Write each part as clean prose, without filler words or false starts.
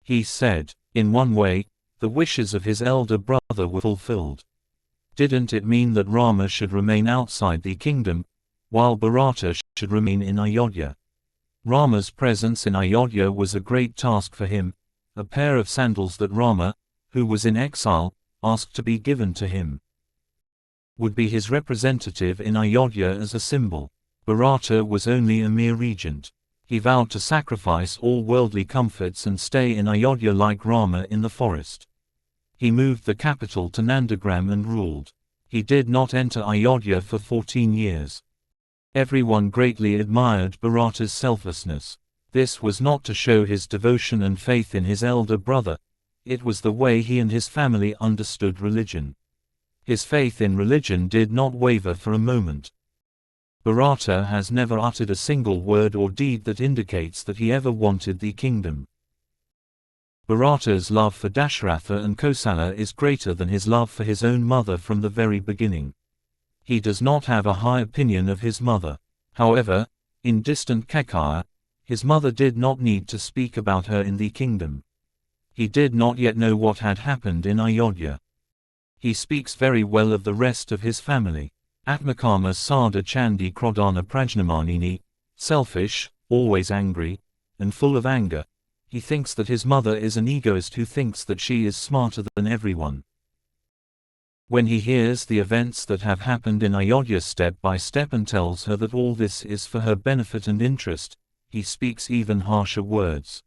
He said, in one way, the wishes of his elder brother were fulfilled. Didn't it mean that Rama should remain outside the kingdom, while Bharata should remain in Ayodhya? Rama's presence in Ayodhya was a great task for him, a pair of sandals that Rama, who was in exile, asked to be given to him, would be his representative in Ayodhya as a symbol. Bharata was only a mere regent. He vowed to sacrifice all worldly comforts and stay in Ayodhya like Rama in the forest. He moved the capital to Nandagram and ruled. He did not enter Ayodhya for 14 years. Everyone greatly admired Bharata's selflessness. This was not to show his devotion and faith in his elder brother, it was the way he and his family understood religion. His faith in religion did not waver for a moment. Bharata has never uttered a single word or deed that indicates that he ever wanted the kingdom. Bharata's love for Dasharatha and Kosala is greater than his love for his own mother from the very beginning. He does not have a high opinion of his mother. However, in distant Kekaya, his mother did not need to speak about her in the kingdom. He did not yet know what had happened in Ayodhya. He speaks very well of the rest of his family. Atmakama Sada Chandi Krodana Prajnamanini, selfish, always angry, and full of anger. He thinks that his mother is an egoist who thinks that she is smarter than everyone. When he hears the events that have happened in Ayodhya step by step and tells her that all this is for her benefit and interest, he speaks even harsher words.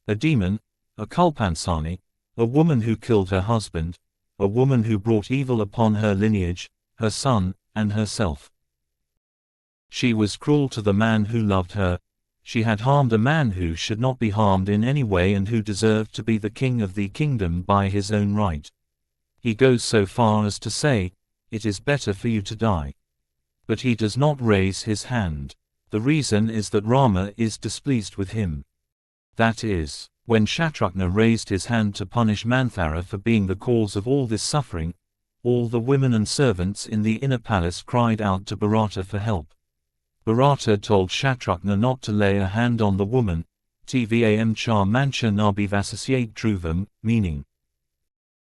A demon, a Kalpansani, a woman who killed her husband, a woman who brought evil upon her lineage, her son, and herself. She was cruel to the man who loved her. She had harmed a man who should not be harmed in any way and who deserved to be the king of the kingdom by his own right. He goes so far as to say, "It is better for you to die." But he does not raise his hand. The reason is that Rama is displeased with him. That is, when Shatrughna raised his hand to punish Manthara for being the cause of all this suffering, all the women and servants in the inner palace cried out to Bharata for help. Bharata told Shatrughna not to lay a hand on the woman, Tvam char mancha nabhivasasyate dhruvam, meaning,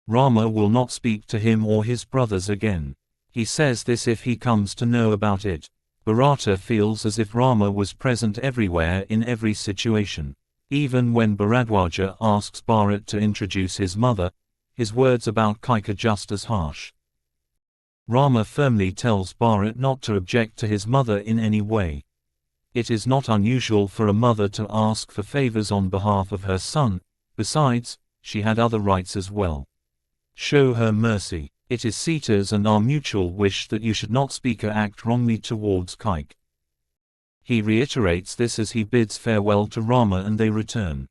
Rama will not speak to him or his brothers again. He says this if he comes to know about it. Bharata feels as if Rama was present everywhere in every situation. Even when Bharadwaja asks Bharat to introduce his mother, his words about Kaike are just as harsh. Rama firmly tells Bharat not to object to his mother in any way. It is not unusual for a mother to ask for favors on behalf of her son, besides, she had other rights as well. Show her mercy. It is Sita's and our mutual wish that you should not speak or act wrongly towards Kaike. He reiterates this as he bids farewell to Rama and they return.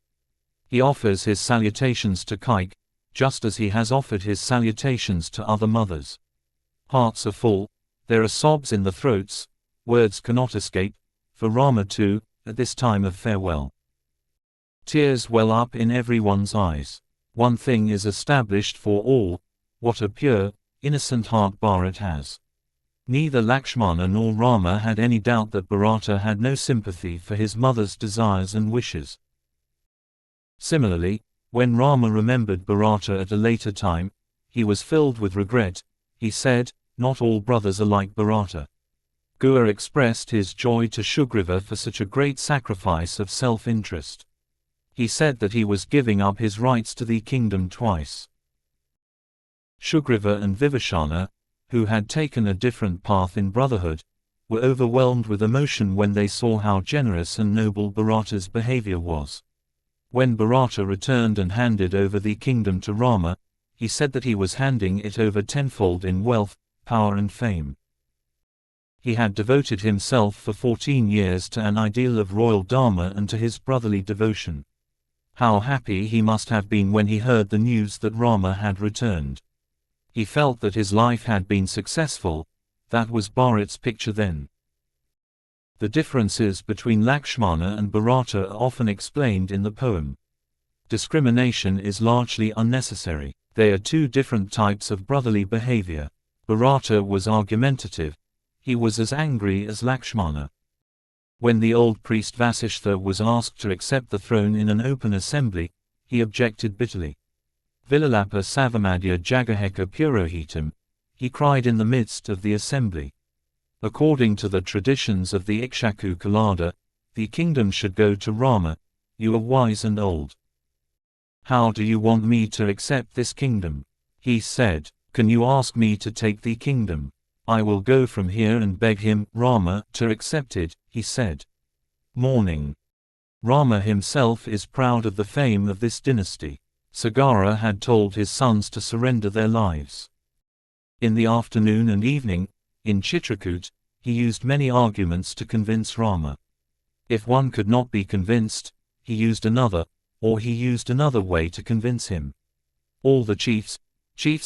He offers his salutations to Kaike, just as he has offered his salutations to other mothers. Hearts are full, there are sobs in the throats, words cannot escape, for Rama too, at this time of farewell. Tears well up in everyone's eyes. One thing is established for all, what a pure, innocent heart Bharat has. Neither Lakshmana nor Rama had any doubt that Bharata had no sympathy for his mother's desires and wishes. Similarly, when Rama remembered Bharata at a later time, he was filled with regret. He said, "Not all brothers are like Bharata." Gua expressed his joy to Sugriva for such a great sacrifice of self-interest. He said that he was giving up his rights to the kingdom twice. Sugriva and Vibhishana, who had taken a different path in brotherhood, were overwhelmed with emotion when they saw how generous and noble Bharata's behavior was. When Bharata returned and handed over the kingdom to Rama, he said that he was handing it over tenfold in wealth, power and fame. He had devoted himself for 14 years to an ideal of royal dharma and to his brotherly devotion. How happy he must have been when he heard the news that Rama had returned. He felt that his life had been successful. That was Bharat's picture then. The differences between Lakshmana and Bharata are often explained in the poem. Discrimination is largely unnecessary. They are two different types of brotherly behavior. Bharata was argumentative. He was as angry as Lakshmana. When the old priest Vasishtha was asked to accept the throne in an open assembly, he objected bitterly. Vilalapa Savamadya Jagaheka Purohitam, he cried in the midst of the assembly. According to the traditions of the Ikshaku Kalada, the kingdom should go to Rama. You are wise and old. How do you want me to accept this kingdom? He said. Can you ask me to take the kingdom? I will go from here and beg him, Rama, to accept it, he said. Morning. Rama himself is proud of the fame of this dynasty. Sagara had told his sons to surrender their lives. In the afternoon and evening, in Chitrakoot, he used many arguments to convince Rama. If one could not be convinced, he used another, or he used another way to convince him. All the chiefs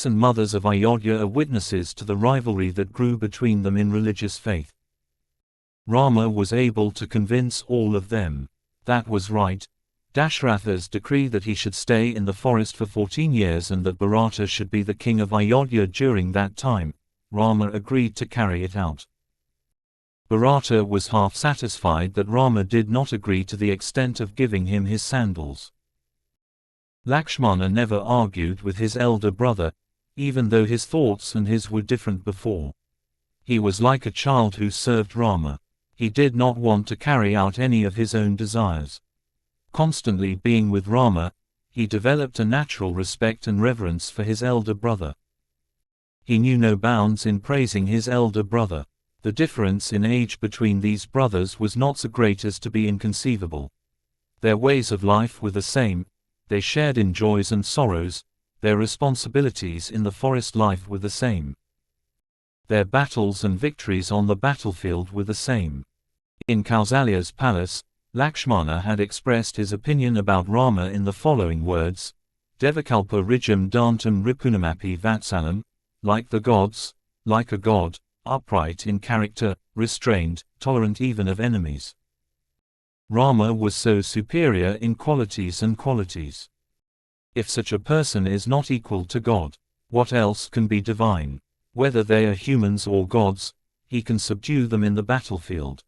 and mothers of Ayodhya are witnesses to the rivalry that grew between them in religious faith. Rama was able to convince all of them. That was right. Dashratha's decree that he should stay in the forest for 14 years and that Bharata should be the king of Ayodhya during that time, Rama agreed to carry it out. Bharata was half satisfied that Rama did not agree to the extent of giving him his sandals. Lakshmana never argued with his elder brother, even though his thoughts and his were different before. He was like a child who served Rama. He did not want to carry out any of his own desires. Constantly being with Rama, he developed a natural respect and reverence for his elder brother. He knew no bounds in praising his elder brother. The difference in age between these brothers was not so great as to be inconceivable. Their ways of life were the same. They shared in joys and sorrows, their responsibilities in the forest life were the same. Their battles and victories on the battlefield were the same. In Kausalya's palace, Lakshmana had expressed his opinion about Rama in the following words: Devakalpa Rijam Dantam Ripunamapi Vatsalam, like the gods, like a god, upright in character, restrained, tolerant even of enemies. Rama was so superior in qualities and qualities. If such a person is not equal to God, what else can be divine? Whether they are humans or gods, he can subdue them in the battlefield.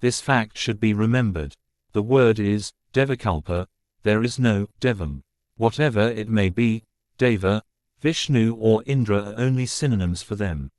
This fact should be remembered. The word is Devakalpa, there is no Devam. Whatever it may be, Deva, Vishnu or Indra are only synonyms for them.